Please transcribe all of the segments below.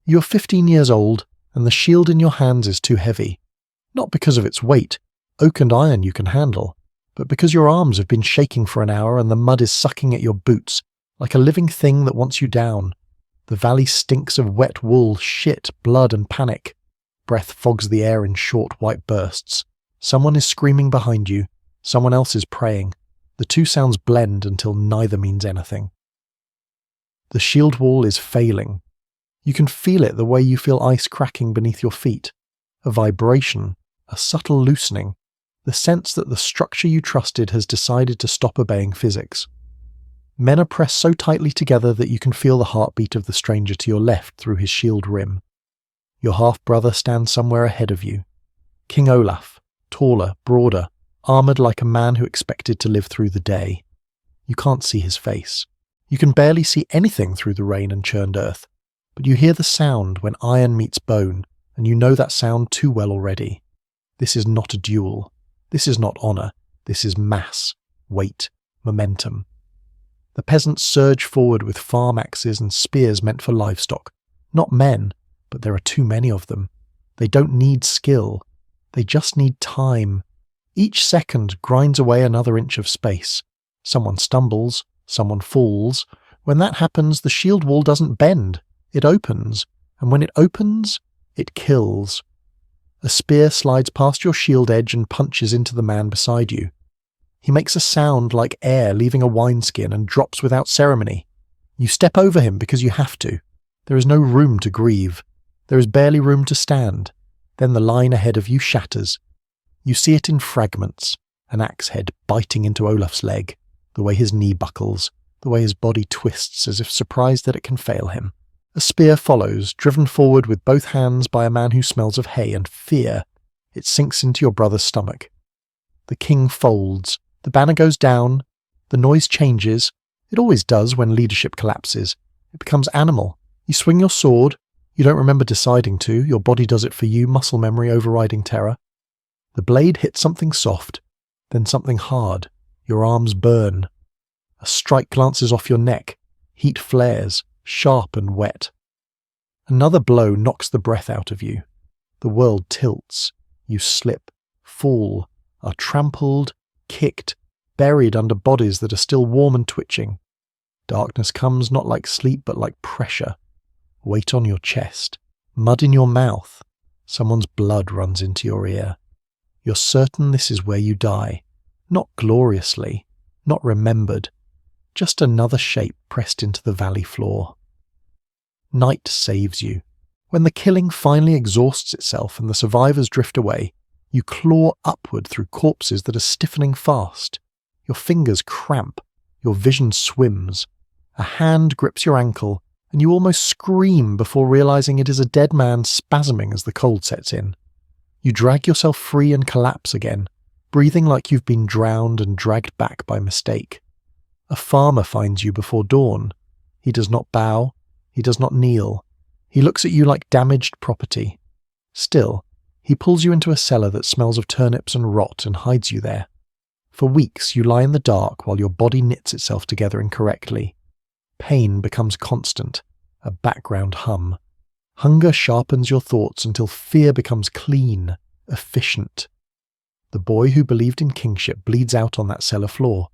You are 15 years old, and the shield in your hands is too heavy. Not because of its weight, oak and iron you can handle, but because your arms have been shaking for an hour and the mud is sucking at your boots, like a living thing that wants you down. The valley stinks of wet wool, shit, blood and panic. Breath fogs the air in short white bursts. Someone is screaming behind you, someone else is praying. The two sounds blend until neither means anything. The shield wall is failing. You can feel it the way you feel ice cracking beneath your feet. A vibration, a subtle loosening, the sense that the structure you trusted has decided to stop obeying physics. Men are pressed so tightly together that you can feel the heartbeat of the stranger to your left through his shield rim. Your half-brother stands somewhere ahead of you. King Olaf, taller, broader, armoured like a man who expected to live through the day. You can't see his face. You can barely see anything through the rain and churned earth, but you hear the sound when iron meets bone, and you know that sound too well already. This is not a duel. This is not honour. This is mass, weight, momentum. The peasants surge forward with farm axes and spears meant for livestock. Not men, but there are too many of them. They don't need skill. They just need time. Each second grinds away another inch of space. Someone stumbles, someone falls. When that happens, the shield wall doesn't bend. It opens, and when it opens, it kills. A spear slides past your shield edge and punches into the man beside you. He makes a sound like air leaving a wineskin and drops without ceremony. You step over him because you have to. There is no room to grieve. There is barely room to stand. Then the line ahead of you shatters. You see it in fragments, an axe head biting into Olaf's leg, the way his knee buckles, the way his body twists as if surprised that it can fail him. A spear follows, driven forward with both hands by a man who smells of hay and fear. It sinks into your brother's stomach. The king folds. The banner goes down. The noise changes. It always does when leadership collapses. It becomes animal. You swing your sword. You don't remember deciding to. Your body does it for you, muscle memory overriding terror. The blade hits something soft, then something hard. Your arms burn. A strike glances off your neck. Heat flares, sharp and wet. Another blow knocks the breath out of you. The world tilts. You slip, fall, are trampled, kicked, buried under bodies that are still warm and twitching. Darkness comes not like sleep but like pressure. Weight on your chest, mud in your mouth. Someone's blood runs into your ear. You're certain this is where you die. Not gloriously, not remembered. Just another shape pressed into the valley floor. Night saves you. When the killing finally exhausts itself and the survivors drift away, you claw upward through corpses that are stiffening fast. Your fingers cramp. Your vision swims. A hand grips your ankle, and you almost scream before realizing it is a dead man spasming as the cold sets in. You drag yourself free and collapse again, breathing like you've been drowned and dragged back by mistake. A farmer finds you before dawn. He does not bow. He does not kneel. He looks at you like damaged property. Still, he pulls you into a cellar that smells of turnips and rot and hides you there. For weeks you lie in the dark while your body knits itself together incorrectly. Pain becomes constant, a background hum. Hunger sharpens your thoughts until fear becomes clean, efficient. The boy who believed in kingship bleeds out on that cellar floor.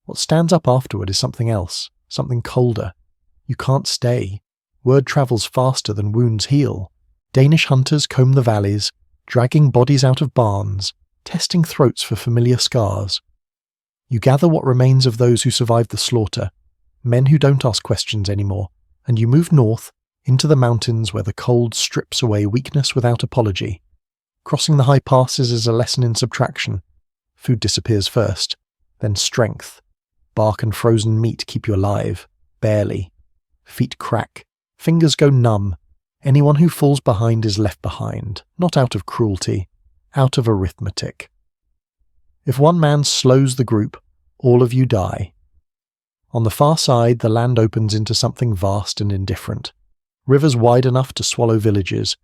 What stands up afterward is something else, something colder. You can't stay. Word travels faster than wounds heal. Danish hunters comb the valleys, dragging bodies out of barns, testing throats for familiar scars. You gather what remains of those who survived the slaughter, men who don't ask questions anymore, and you move north, into the mountains where the cold strips away weakness without apology. Crossing the high passes is a lesson in subtraction. Food disappears first, then strength. Bark and frozen meat keep you alive, barely. Feet crack, fingers go numb. Anyone who falls behind is left behind, not out of cruelty, out of arithmetic. If one man slows the group, all of you die. On the far side, the land opens into something vast and indifferent. Rivers wide enough to swallow villages.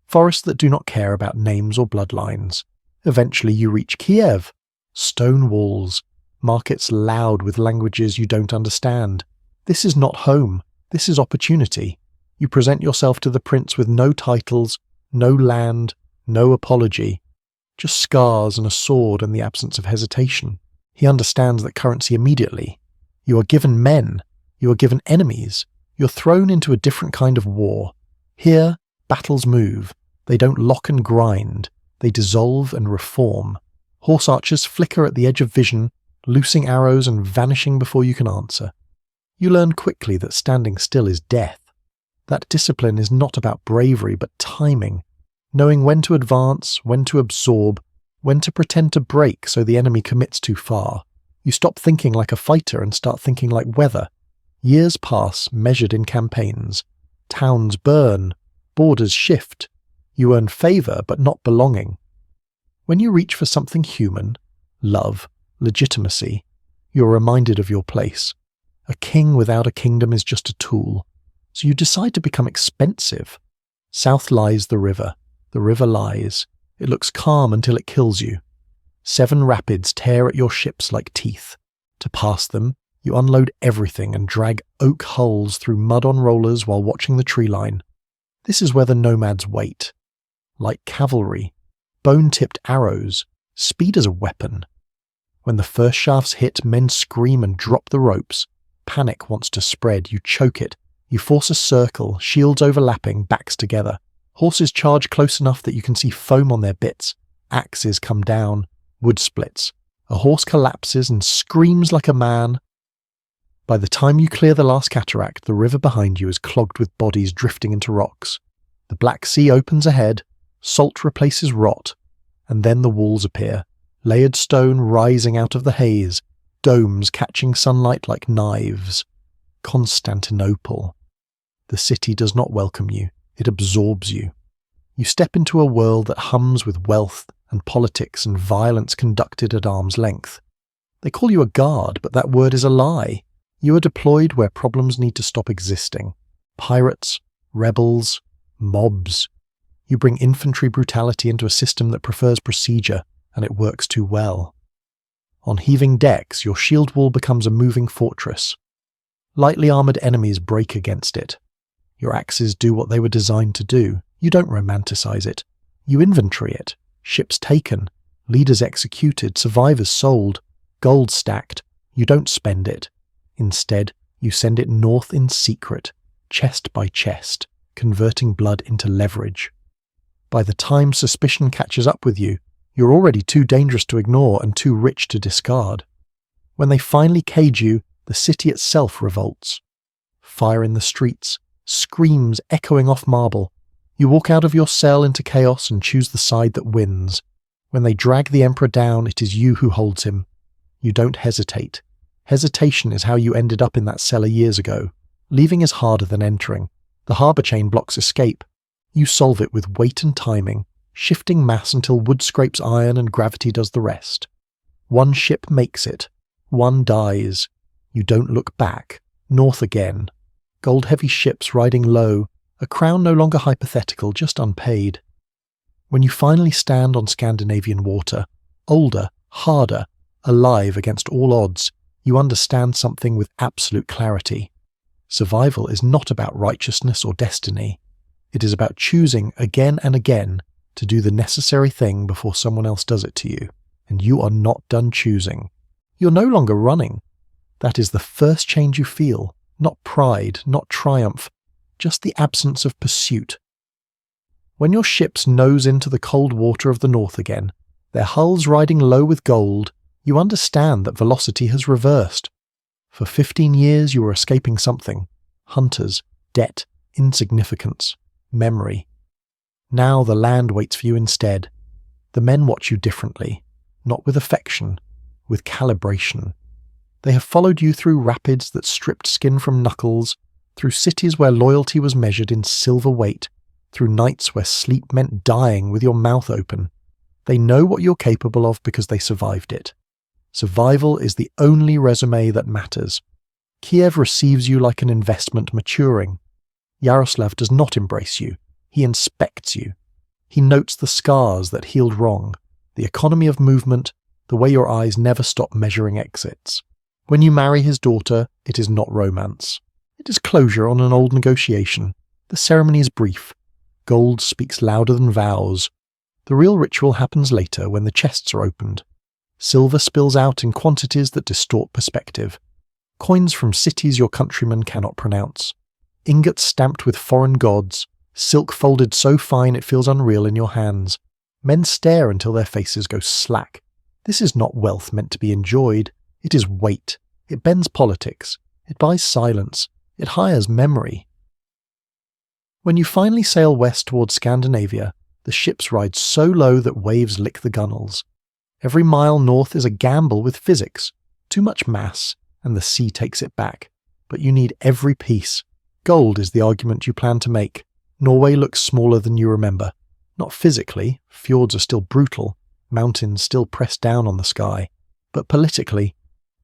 Forests that do not care about names or bloodlines. Eventually you reach Kiev. Stone walls. Markets loud with languages you don't understand. This is not home. This is opportunity. You present yourself to the prince with no titles, no land, no apology, just scars and a sword and the absence of hesitation. He understands that currency immediately. You are given men. You are given enemies. You're thrown into a different kind of war. Here, battles move. They don't lock and grind. They dissolve and reform. Horse archers flicker at the edge of vision, loosing arrows and vanishing before you can answer. You learn quickly that standing still is death. That discipline is not about bravery but timing, knowing when to advance, when to absorb, when to pretend to break so the enemy commits too far. You stop thinking like a fighter and start thinking like weather. Years pass, measured in campaigns. Towns burn. Borders shift. You earn favour but not belonging. When you reach for something human, love, legitimacy, you're reminded of your place. A king without a kingdom is just a tool. So you decide to become expensive. South lies the river. The river lies. It looks calm until it kills you. 7 rapids tear at your ships like teeth. To pass them, you unload everything and drag oak hulls through mud on rollers while watching the tree line. This is where the nomads wait. Like cavalry, bone-tipped arrows, speed as a weapon. When the first shafts hit, men scream and drop the ropes. Panic wants to spread. You choke it. You force a circle, shields overlapping, backs together. Horses charge close enough that you can see foam on their bits. Axes come down. Wood splits. A horse collapses and screams like a man. By the time you clear the last cataract, the river behind you is clogged with bodies drifting into rocks. The Black Sea opens ahead. Salt replaces rot. And then the walls appear. Layered stone rising out of the haze. Domes catching sunlight like knives. Constantinople. The city does not welcome you. It absorbs you. You step into a world that hums with wealth and politics and violence conducted at arm's length. They call you a guard, but that word is a lie. You are deployed where problems need to stop existing. Pirates, rebels, mobs. You bring infantry brutality into a system that prefers procedure, and it works too well. On heaving decks, your shield wall becomes a moving fortress. Lightly armoured enemies break against it. Your axes do what they were designed to do. You don't romanticize it. You inventory it. Ships taken. Leaders executed. Survivors sold. Gold stacked. You don't spend it. Instead, you send it north in secret, chest by chest, converting blood into leverage. By the time suspicion catches up with you, you're already too dangerous to ignore and too rich to discard. When they finally cage you, the city itself revolts. Fire in the streets, screams echoing off marble. You walk out of your cell into chaos and choose the side that wins. When they drag the emperor down, it is you who holds him. You don't hesitate. Hesitation is how you ended up in that cellar years ago. Leaving is harder than entering. The harbour chain blocks escape. You solve it with weight and timing, shifting mass until wood scrapes iron and gravity does the rest. One ship makes it. One dies. You don't look back. North again. Gold-heavy ships riding low, a crown no longer hypothetical, just unpaid. When you finally stand on Scandinavian water, older, harder, alive against all odds, you understand something with absolute clarity. Survival is not about righteousness or destiny. It is about choosing again and again to do the necessary thing before someone else does it to you. And you are not done choosing. You're no longer running. That is the first change you feel. Not pride, not triumph, just the absence of pursuit. When your ships nose into the cold water of the north again, their hulls riding low with gold, you understand that velocity has reversed. For 15 years you were escaping something. Hunters, debt, insignificance, memory. Now the land waits for you instead. The men watch you differently, not with affection, with calibration. They have followed you through rapids that stripped skin from knuckles, through cities where loyalty was measured in silver weight, through nights where sleep meant dying with your mouth open. They know what you're capable of because they survived it. Survival is the only resume that matters. Kiev receives you like an investment maturing. Yaroslav does not embrace you. He inspects you. He notes the scars that healed wrong, the economy of movement, the way your eyes never stop measuring exits. When you marry his daughter, it is not romance. It is closure on an old negotiation. The ceremony is brief. Gold speaks louder than vows. The real ritual happens later when the chests are opened. Silver spills out in quantities that distort perspective. Coins from cities your countrymen cannot pronounce. Ingots stamped with foreign gods. Silk folded so fine it feels unreal in your hands. Men stare until their faces go slack. This is not wealth meant to be enjoyed. It is weight. It bends politics. It buys silence. It hires memory. When you finally sail west towards Scandinavia, the ships ride so low that waves lick the gunwales. Every mile north is a gamble with physics. Too much mass, and the sea takes it back. But you need every piece. Gold is the argument you plan to make. Norway looks smaller than you remember. Not physically, fjords are still brutal, mountains still pressed down on the sky. But politically,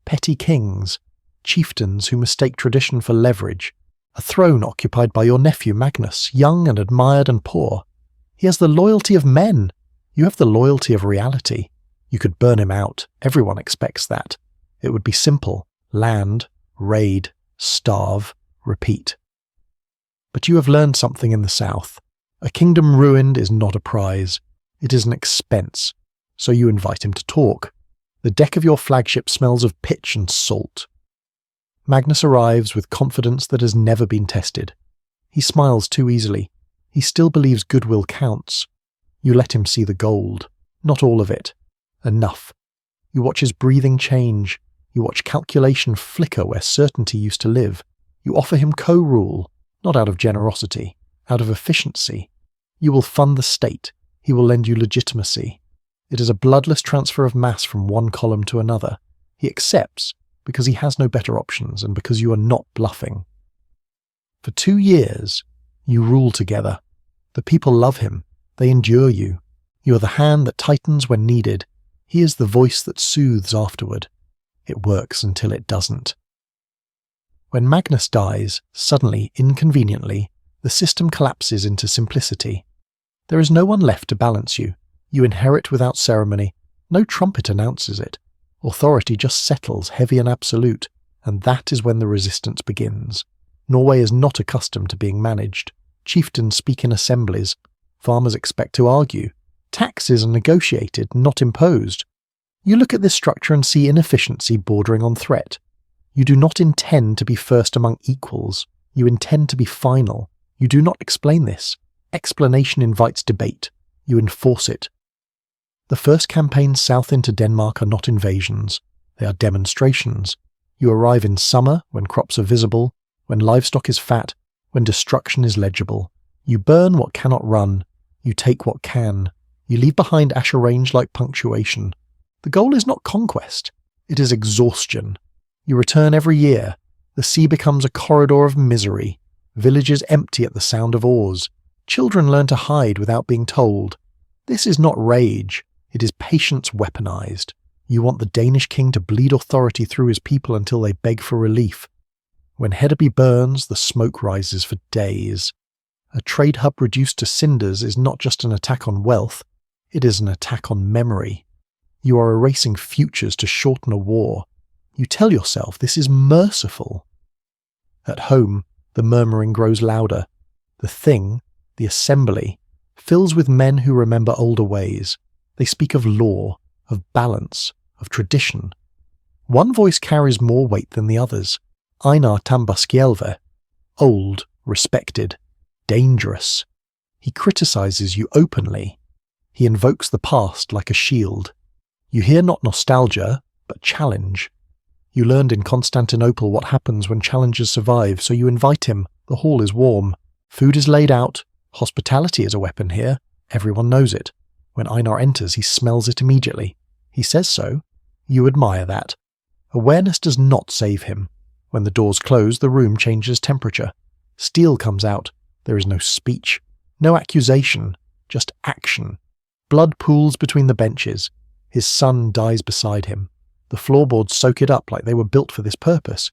petty kings, chieftains who mistake tradition for leverage, a throne occupied by your nephew Magnus, young and admired and poor. He has the loyalty of men. You have the loyalty of reality. You could burn him out. Everyone expects that. It would be simple. Land, raid, starve, repeat. But you have learned something in the south. A kingdom ruined is not a prize. It is an expense. So you invite him to talk. The deck of your flagship smells of pitch and salt. Magnus arrives with confidence that has never been tested. He smiles too easily. He still believes goodwill counts. You let him see the gold. Not all of it. Enough. You watch his breathing change. You watch calculation flicker where certainty used to live. You offer him co-rule, not out of generosity, out of efficiency. You will fund the state. He will lend you legitimacy. It is a bloodless transfer of mass from one column to another. He accepts because he has no better options and because you are not bluffing. For 2 years, you rule together. The people love him. They endure you. You are the hand that tightens when needed. He is the voice that soothes afterward. It works until it doesn't. When Magnus dies, suddenly, inconveniently, the system collapses into simplicity. There is no one left to balance you. You inherit without ceremony. No trumpet announces it. Authority just settles, heavy and absolute, and that is when the resistance begins. Norway is not accustomed to being managed. Chieftains speak in assemblies. Farmers expect to argue. Taxes are negotiated, not imposed. You look at this structure and see inefficiency bordering on threat. You do not intend to be first among equals. You intend to be final. You do not explain this. Explanation invites debate. You enforce it. The first campaigns south into Denmark are not invasions. They are demonstrations. You arrive in summer, when crops are visible, when livestock is fat, when destruction is legible. You burn what cannot run. You take what can. You leave behind Asher Range like punctuation. The goal is not conquest. It is exhaustion. You return every year. The sea becomes a corridor of misery. Villages empty at the sound of oars. Children learn to hide without being told. This is not rage. It is patience weaponized. You want the Danish king to bleed authority through his people until they beg for relief. When Hedeby burns, the smoke rises for days. A trade hub reduced to cinders is not just an attack on wealth. It is an attack on memory. You are erasing futures to shorten a war. You tell yourself this is merciful. At home, the murmuring grows louder. The thing, the assembly, fills with men who remember older ways. They speak of law, of balance, of tradition. One voice carries more weight than the others. Einar Tambarskjelve. Old, respected, dangerous. He criticizes you openly. He invokes the past like a shield. You hear not nostalgia, but challenge. You learned in Constantinople what happens when challengers survive, so you invite him. The hall is warm. Food is laid out. Hospitality is a weapon here. Everyone knows it. When Einar enters, he smells it immediately. He says so. You admire that. Awareness does not save him. When the doors close, the room changes temperature. Steel comes out. There is no speech. No accusation. Just action. Blood pools between the benches. His son dies beside him. The floorboards soak it up like they were built for this purpose.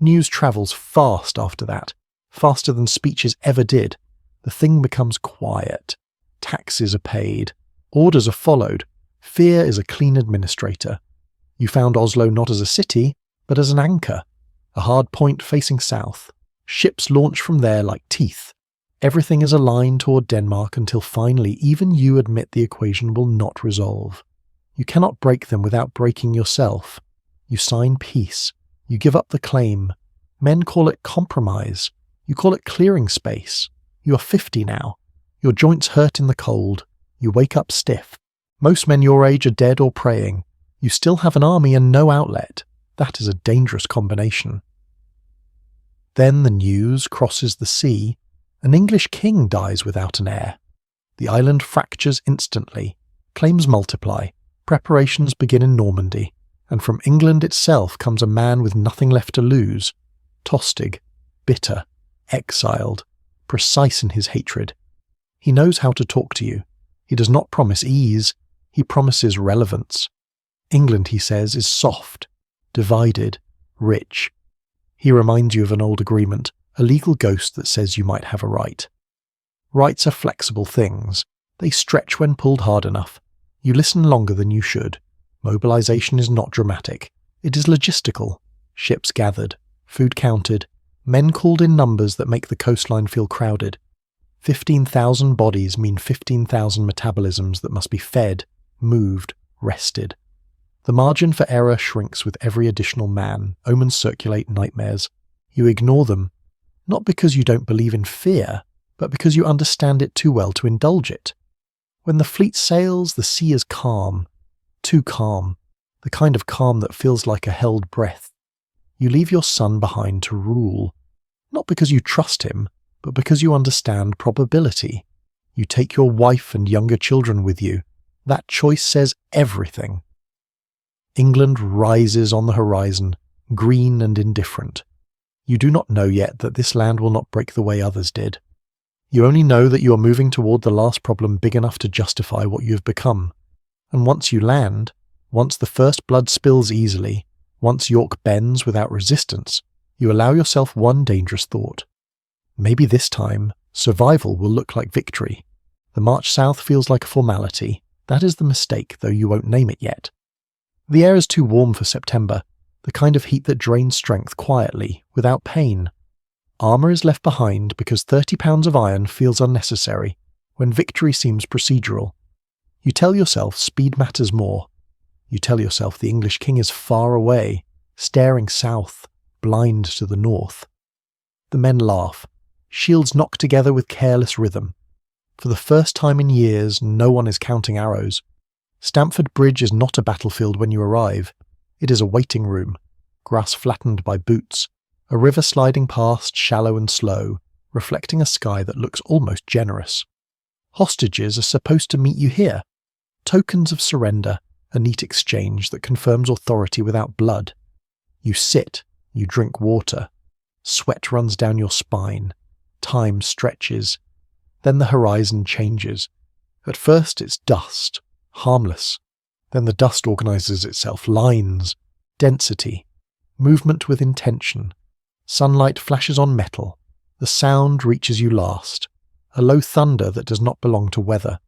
News travels fast after that. Faster than speeches ever did. The thing becomes quiet. Taxes are paid. Orders are followed. Fear is a clean administrator. You found Oslo not as a city, but as an anchor. A hard point facing south. Ships launch from there like teeth. Everything is aligned toward Denmark until finally even you admit the equation will not resolve. You cannot break them without breaking yourself. You sign peace. You give up the claim. Men call it compromise. You call it clearing space. You are 50 now. Your joints hurt in the cold. You wake up stiff. Most men your age are dead or praying. You still have an army and no outlet. That is a dangerous combination. Then the news crosses the sea. An English king dies without an heir. The island fractures instantly. Claims multiply. Preparations begin in Normandy. And from England itself comes a man with nothing left to lose. Tostig, bitter, exiled, precise in his hatred. He knows how to talk to you. He does not promise ease. He promises relevance. England, he says, is soft, divided, rich. He reminds you of an old agreement, a legal ghost that says you might have a right. Rights are flexible things. They stretch when pulled hard enough. You listen longer than you should. Mobilization is not dramatic. It is logistical. Ships gathered, food counted, men called in numbers that make the coastline feel crowded. 15,000 bodies mean 15,000 metabolisms that must be fed, moved, rested. The margin for error shrinks with every additional man. Omens circulate nightmares. You ignore them, not because you don't believe in fear, but because you understand it too well to indulge it. When the fleet sails, the sea is calm. Too calm. The kind of calm that feels like a held breath. You leave your son behind to rule. Not because you trust him, but because you understand probability. You take your wife and younger children with you. That choice says everything. England rises on the horizon, green and indifferent. You do not know yet that this land will not break the way others did. You only know that you are moving toward the last problem big enough to justify what you have become. And once you land, once the first blood spills easily, once York bends without resistance, you allow yourself one dangerous thought. Maybe this time, survival will look like victory. The march south feels like a formality. That is the mistake, though you won't name it yet. The air is too warm for September, the kind of heat that drains strength quietly, without pain. Armour is left behind because 30 pounds of iron feels unnecessary, when victory seems procedural. You tell yourself speed matters more. You tell yourself the English king is far away, staring south, blind to the north. The men laugh, shields knock together with careless rhythm. For the first time in years, no one is counting arrows. Stamford Bridge is not a battlefield when you arrive. It is a waiting room, grass flattened by boots, a river sliding past, shallow and slow, reflecting a sky that looks almost generous. Hostages are supposed to meet you here. Tokens of surrender, a neat exchange that confirms authority without blood. You sit, you drink water. Sweat runs down your spine. Time stretches. Then the horizon changes. At first it's dust, harmless. Then the dust organizes itself, lines, density, movement with intention. Sunlight flashes on metal. The sound reaches you last, a low thunder that does not belong to weather.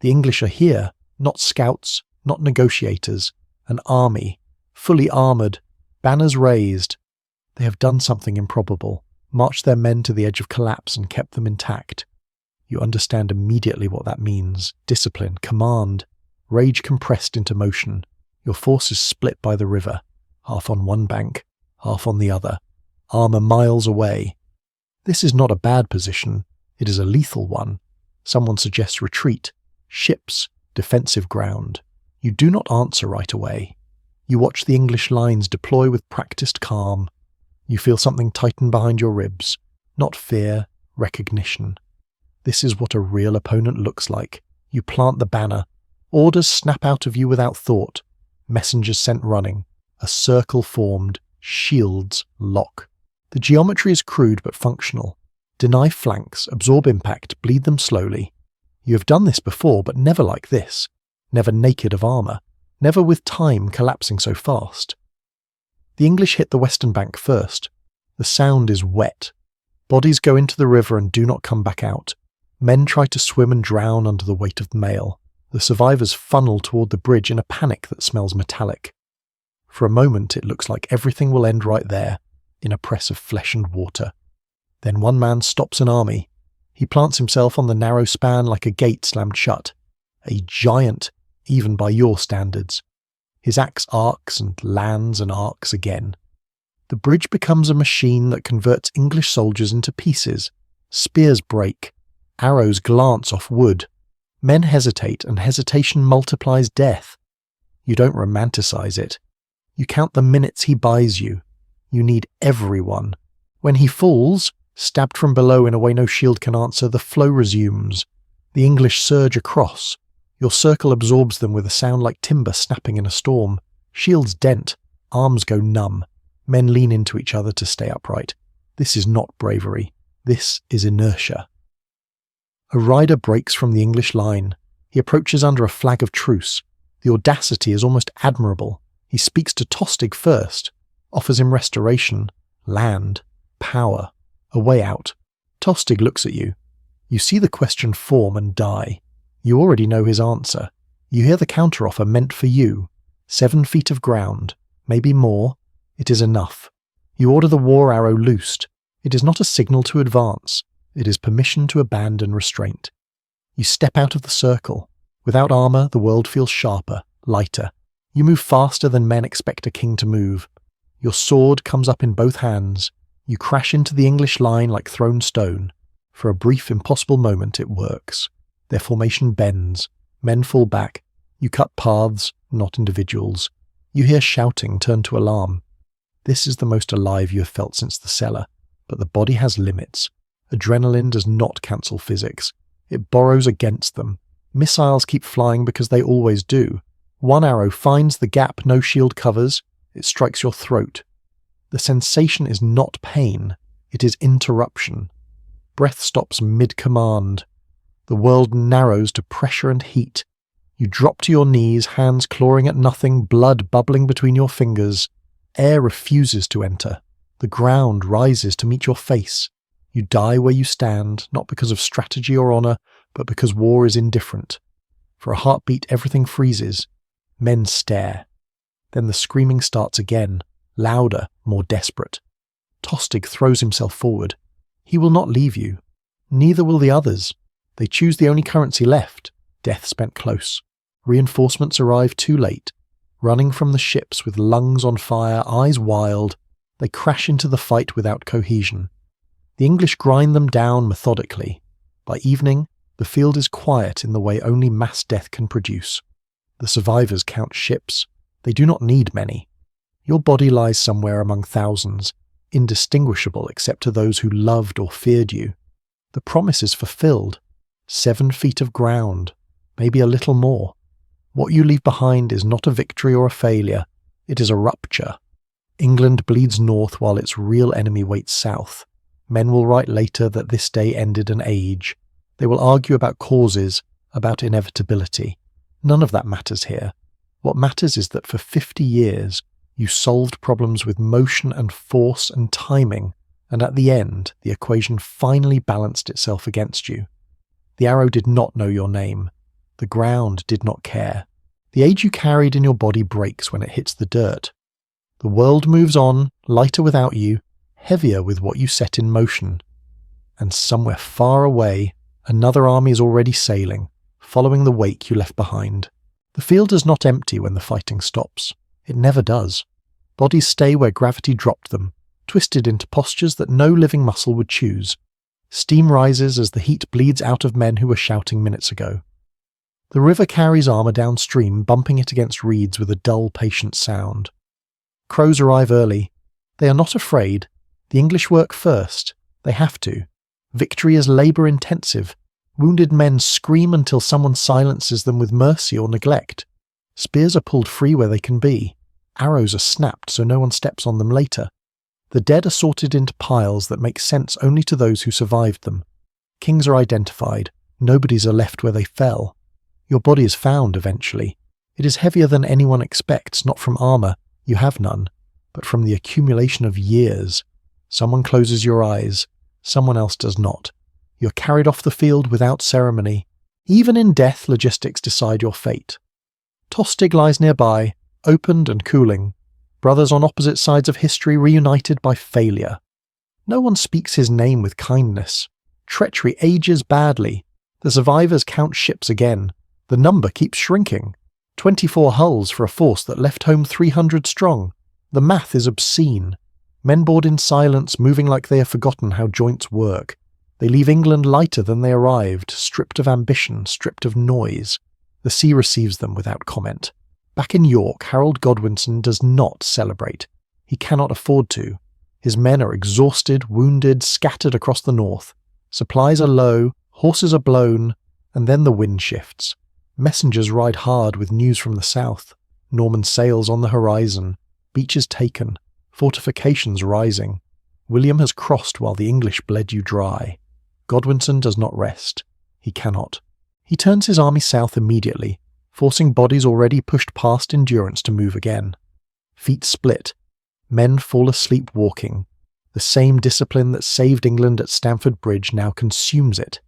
The English are here, not scouts, not negotiators, an army, fully armoured, banners raised. They have done something improbable, marched their men to the edge of collapse and kept them intact. You understand immediately what that means. Discipline, command, rage compressed into motion. Your forces split by the river, half on one bank, half on the other, armour miles away. This is not a bad position, it is a lethal one. Someone suggests retreat, ships, defensive ground. You do not answer right away. You watch the English lines deploy with practiced calm. You feel something tighten behind your ribs, not fear, recognition. This is what a real opponent looks like. You plant the banner. Orders snap out of you without thought. Messengers sent running. A circle formed. Shields lock. The geometry is crude but functional. Deny flanks, absorb impact, bleed them slowly. You have done this before, but never like this. Never naked of armour. Never with time collapsing so fast. The English hit the western bank first. The sound is wet. Bodies go into the river and do not come back out. Men try to swim and drown under the weight of the mail. The survivors funnel toward the bridge in a panic that smells metallic. For a moment it looks like everything will end right there, in a press of flesh and water. Then one man stops an army. He plants himself on the narrow span like a gate slammed shut. A giant, even by your standards. His axe arcs and lands and arcs again. The bridge becomes a machine that converts English soldiers into pieces. Spears break. Arrows glance off wood. Men hesitate, and hesitation multiplies death. You don't romanticize it. You count the minutes he buys you. You need everyone. When he falls, stabbed from below in a way no shield can answer, the flow resumes. The English surge across. Your circle absorbs them with a sound like timber snapping in a storm. Shields dent. Arms go numb. Men lean into each other to stay upright. This is not bravery. This is inertia. A rider breaks from the English line. He approaches under a flag of truce. The audacity is almost admirable. He speaks to Tostig first, offers him restoration, land, power, a way out. Tostig looks at you. You see the question form and die. You already know his answer. You hear the counteroffer meant for you. 7 feet of ground, maybe more. It is enough. You order the war arrow loosed. It is not a signal to advance. It is permission to abandon restraint. You step out of the circle. Without armour, the world feels sharper, lighter. You move faster than men expect a king to move. Your sword comes up in both hands. You crash into the English line like thrown stone. For a brief, impossible moment, it works. Their formation bends. Men fall back. You cut paths, not individuals. You hear shouting turn to alarm. This is the most alive you have felt since the cellar, but the body has limits. Adrenaline does not cancel physics. It borrows against them. Missiles keep flying because they always do. One arrow finds the gap no shield covers. It strikes your throat. The sensation is not pain. It is interruption. Breath stops mid-command. The world narrows to pressure and heat. You drop to your knees, hands clawing at nothing, blood bubbling between your fingers. Air refuses to enter. The ground rises to meet your face. You die where you stand, not because of strategy or honour, but because war is indifferent. For a heartbeat, everything freezes. Men stare. Then the screaming starts again, louder, more desperate. Tostig throws himself forward. He will not leave you. Neither will the others. They choose the only currency left, death spent close. Reinforcements arrive too late. Running from the ships with lungs on fire, eyes wild, they crash into the fight without cohesion. The English grind them down methodically. By evening, the field is quiet in the way only mass death can produce. The survivors count ships. They do not need many. Your body lies somewhere among thousands, indistinguishable except to those who loved or feared you. The promise is fulfilled. 7 feet of ground, maybe a little more. What you leave behind is not a victory or a failure. It is a rupture. England bleeds north while its real enemy waits south. Men will write later that this day ended an age. They will argue about causes, about inevitability. None of that matters here. What matters is that for 50 years, you solved problems with motion and force and timing, and at the end, the equation finally balanced itself against you. The arrow did not know your name. The ground did not care. The age you carried in your body breaks when it hits the dirt. The world moves on, lighter without you, heavier with what you set in motion. And somewhere far away, another army is already sailing, following the wake you left behind. The field is not empty when the fighting stops. It never does. Bodies stay where gravity dropped them, twisted into postures that no living muscle would choose. Steam rises as the heat bleeds out of men who were shouting minutes ago. The river carries armour downstream, bumping it against reeds with a dull, patient sound. Crows arrive early. They are not afraid. The English work first. They have to. Victory is labour-intensive. Wounded men scream until someone silences them with mercy or neglect. Spears are pulled free where they can be. Arrows are snapped so no one steps on them later. The dead are sorted into piles that make sense only to those who survived them. Kings are identified. Nobodies are left where they fell. Your body is found eventually. It is heavier than anyone expects, not from armour, you have none, but from the accumulation of years. Someone closes your eyes. Someone else does not. You're carried off the field without ceremony. Even in death, logistics decide your fate. Tostig lies nearby, opened and cooling. Brothers on opposite sides of history reunited by failure. No one speaks his name with kindness. Treachery ages badly. The survivors count ships again. The number keeps shrinking. 24 hulls for a force that left home 300 strong. The math is obscene. Men board in silence, moving like they have forgotten how joints work. They leave England lighter than they arrived, stripped of ambition, stripped of noise. The sea receives them without comment. Back in York, Harold Godwinson does not celebrate. He cannot afford to. His men are exhausted, wounded, scattered across the north. Supplies are low, horses are blown, and then the wind shifts. Messengers ride hard with news from the south. Norman sails on the horizon. Beaches taken. Fortifications rising. William has crossed while the English bled you dry. Godwinson does not rest. He cannot. He turns his army south immediately, forcing bodies already pushed past endurance to move again. Feet split. Men fall asleep walking. The same discipline that saved England at Stamford Bridge now consumes it.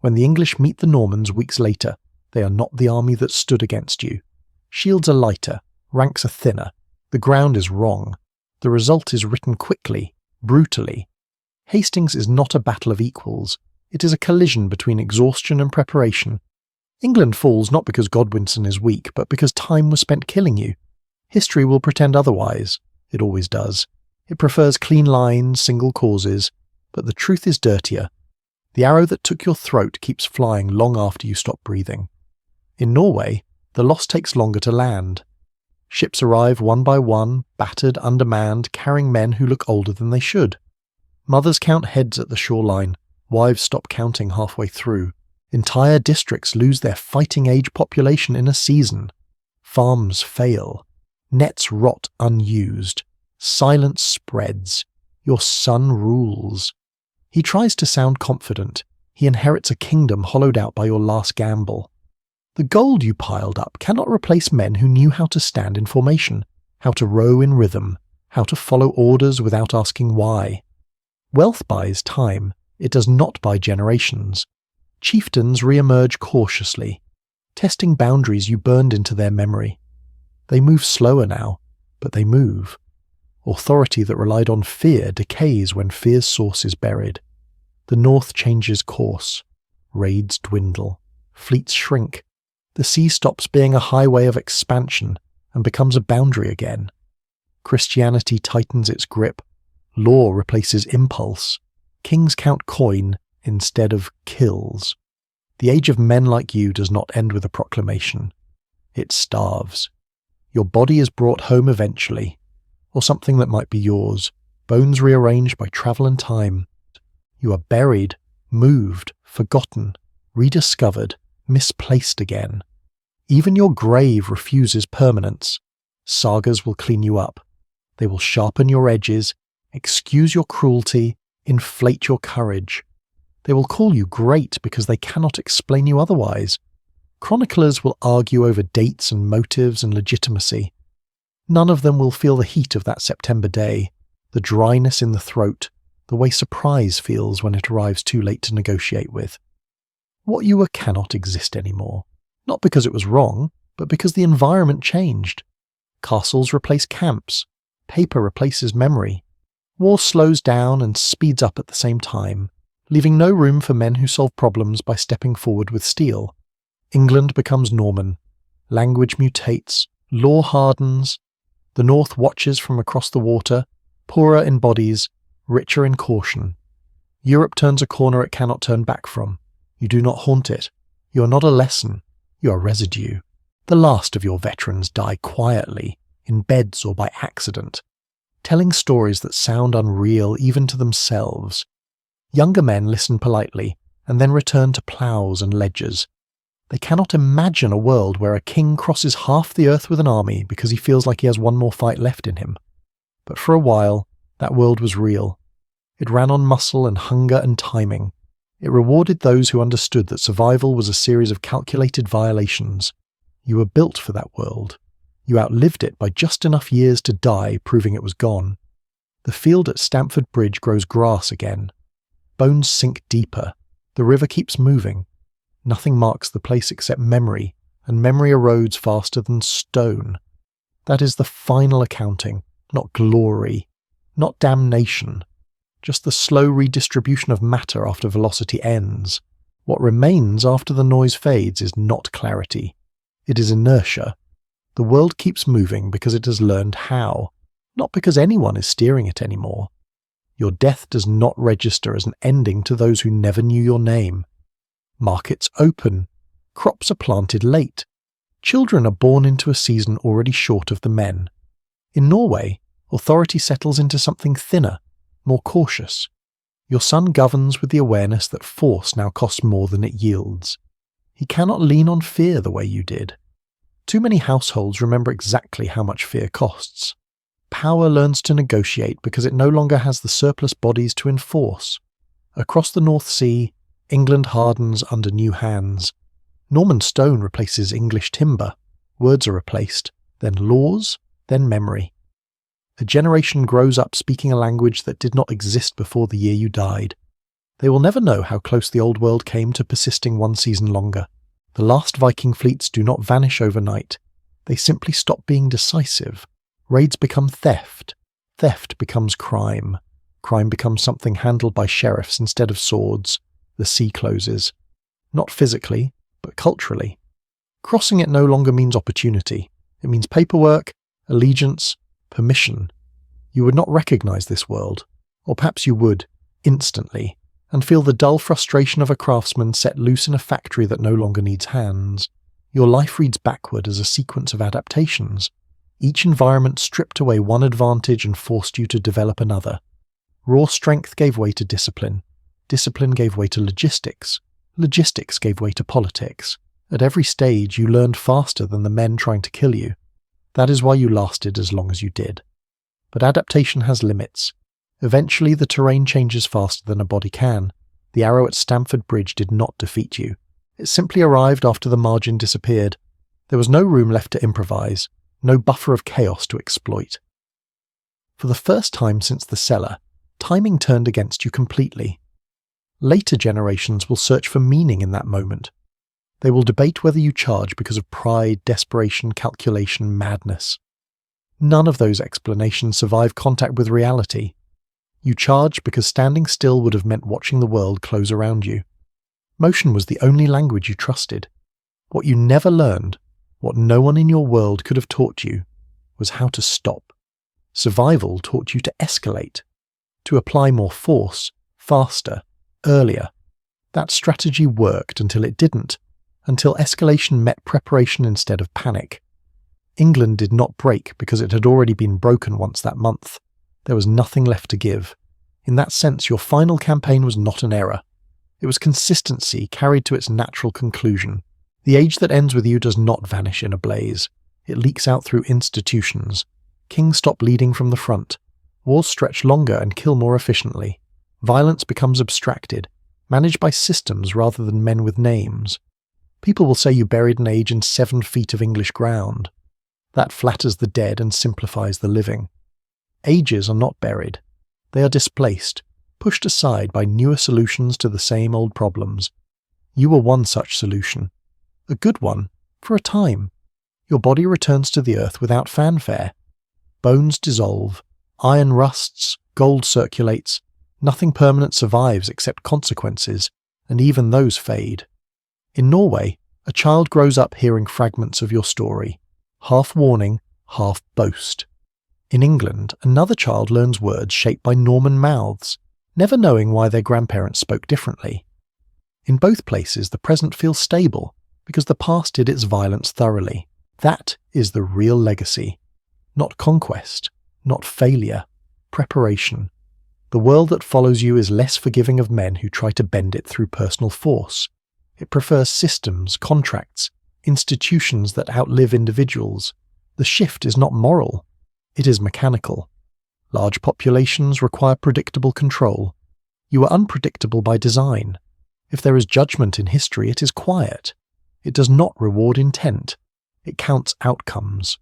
When the English meet the Normans weeks later, they are not the army that stood against you. Shields are lighter, ranks are thinner. The ground is wrong. The result is written quickly, brutally. Hastings is not a battle of equals. It is a collision between exhaustion and preparation. England falls not because Godwinson is weak, but because time was spent killing you. History will pretend otherwise. It always does. It prefers clean lines, single causes, but the truth is dirtier. The arrow that took your throat keeps flying long after you stop breathing. In Norway, the loss takes longer to land. Ships arrive one by one, battered, undermanned, carrying men who look older than they should. Mothers count heads at the shoreline. Wives stop counting halfway through. Entire districts lose their fighting-age population in a season. Farms fail. Nets rot unused. Silence spreads. Your son rules. He tries to sound confident. He inherits a kingdom hollowed out by your last gamble. The gold you piled up cannot replace men who knew how to stand in formation, how to row in rhythm, how to follow orders without asking why. Wealth buys time. It does not buy generations. Chieftains re-emerge cautiously, testing boundaries you burned into their memory. They move slower now, but they move. Authority that relied on fear decays when fear's source is buried. The north changes course. Raids dwindle. Fleets shrink. The sea stops being a highway of expansion and becomes a boundary again. Christianity tightens its grip. Law replaces impulse. Kings count coin instead of kills. The age of men like you does not end with a proclamation. It starves. Your body is brought home eventually, or something that might be yours, bones rearranged by travel and time. You are buried, moved, forgotten, rediscovered, misplaced again. Even your grave refuses permanence. Sagas will clean you up. They will sharpen your edges, excuse your cruelty, inflate your courage. They will call you great because they cannot explain you otherwise. Chroniclers will argue over dates and motives and legitimacy. None of them will feel the heat of that September day, the dryness in the throat, the way surprise feels when it arrives too late to negotiate with. What you were cannot exist anymore. Not because it was wrong, but because the environment changed. Castles replace camps. Paper replaces memory. War slows down and speeds up at the same time, leaving no room for men who solve problems by stepping forward with steel. England becomes Norman. Language mutates. Law hardens. The North watches from across the water, poorer in bodies, richer in caution. Europe turns a corner it cannot turn back from. You do not haunt it. You are not a lesson. You are residue. The last of your veterans die quietly, in beds or by accident, telling stories that sound unreal even to themselves. Younger men listen politely, and then return to ploughs and ledgers. They cannot imagine a world where a king crosses half the earth with an army because he feels like he has one more fight left in him. But for a while, that world was real. It ran on muscle and hunger and timing. It rewarded those who understood that survival was a series of calculated violations. You were built for that world. You outlived it by just enough years to die, proving it was gone. The field at Stamford Bridge grows grass again. Bones sink deeper. The river keeps moving. Nothing marks the place except memory, and memory erodes faster than stone. That is the final accounting, not glory, not damnation. just the slow redistribution of matter after velocity ends. What remains after the noise fades is not clarity. It is inertia. The world keeps moving because it has learned how, not because anyone is steering it anymore. Your death does not register as an ending to those who never knew your name. Markets open. Crops are planted late. Children are born into a season already short of the men. In Norway, authority settles into something thinner, more cautious. Your son governs with the awareness that force now costs more than it yields. He cannot lean on fear the way you did. Too many households remember exactly how much fear costs. Power learns to negotiate because it no longer has the surplus bodies to enforce. Across the North Sea, England hardens under new hands. Norman stone replaces English timber. Words are replaced, then laws, then memory. A generation grows up speaking a language that did not exist before the year you died. They will never know how close the old world came to persisting one season longer. The last Viking fleets do not vanish overnight. They simply stop being decisive. Raids become theft. Theft becomes crime. Crime becomes something handled by sheriffs instead of swords. The sea closes. Not physically, but culturally. Crossing it no longer means opportunity. It means paperwork, allegiance, permission. You would not recognize this world, or perhaps you would, instantly, and feel the dull frustration of a craftsman set loose in a factory that no longer needs hands. Your life reads backward as a sequence of adaptations. Each environment stripped away one advantage and forced you to develop another. Raw strength gave way to discipline. Discipline gave way to logistics. Logistics gave way to politics. At every stage, you learned faster than the men trying to kill you. That is why you lasted as long as you did. But adaptation has limits. Eventually, the terrain changes faster than a body can. The arrow at Stamford Bridge did not defeat you. It simply arrived after the margin disappeared. There was no room left to improvise, no buffer of chaos to exploit. For the first time since the cellar, timing turned against you completely. Later generations will search for meaning in that moment. They will debate whether you charge because of pride, desperation, calculation, madness. None of those explanations survive contact with reality. You charged because standing still would have meant watching the world close around you. Motion was the only language you trusted. What you never learned, what no one in your world could have taught you, was how to stop. Survival taught you to escalate, to apply more force, faster, earlier. That strategy worked until it didn't, until escalation met preparation instead of panic. England did not break because it had already been broken once that month. There was nothing left to give. In that sense, your final campaign was not an error. It was consistency carried to its natural conclusion. The age that ends with you does not vanish in a blaze. It leaks out through institutions. Kings stop leading from the front. Wars stretch longer and kill more efficiently. Violence becomes abstracted, managed by systems rather than men with names. People will say you buried an age in 7 feet of English ground. That flatters the dead and simplifies the living. Ages are not buried. They are displaced, pushed aside by newer solutions to the same old problems. You were one such solution. A good one, for a time. Your body returns to the earth without fanfare. Bones dissolve, iron rusts, gold circulates. Nothing permanent survives except consequences, and even those fade. In Norway, a child grows up hearing fragments of your story, half warning, half boast. In England, another child learns words shaped by Norman mouths, never knowing why their grandparents spoke differently. In both places, the present feels stable, because the past did its violence thoroughly. That is the real legacy. Not conquest, not failure, preparation. The world that follows you is less forgiving of men who try to bend it through personal force. It prefers systems, contracts, institutions that outlive individuals. The shift is not moral. It is mechanical. Large populations require predictable control. You are unpredictable by design. If there is judgment in history, it is quiet. It does not reward intent. It counts outcomes.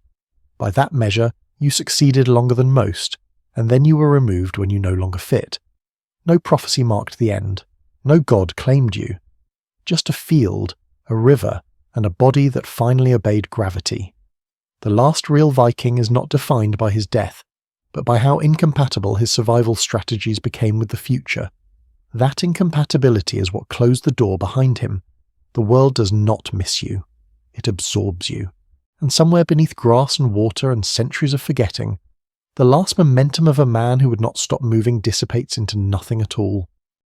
By that measure, you succeeded longer than most, and then you were removed when you no longer fit. No prophecy marked the end. No god claimed you. Just a field, a river, and a body that finally obeyed gravity. The last real Viking is not defined by his death. but by how incompatible his survival strategies became with the future. That incompatibility is what closed the door behind him. The world does not miss you. It absorbs you. And somewhere beneath grass and water and centuries of forgetting, the last momentum of a man who would not stop moving dissipates into nothing at all.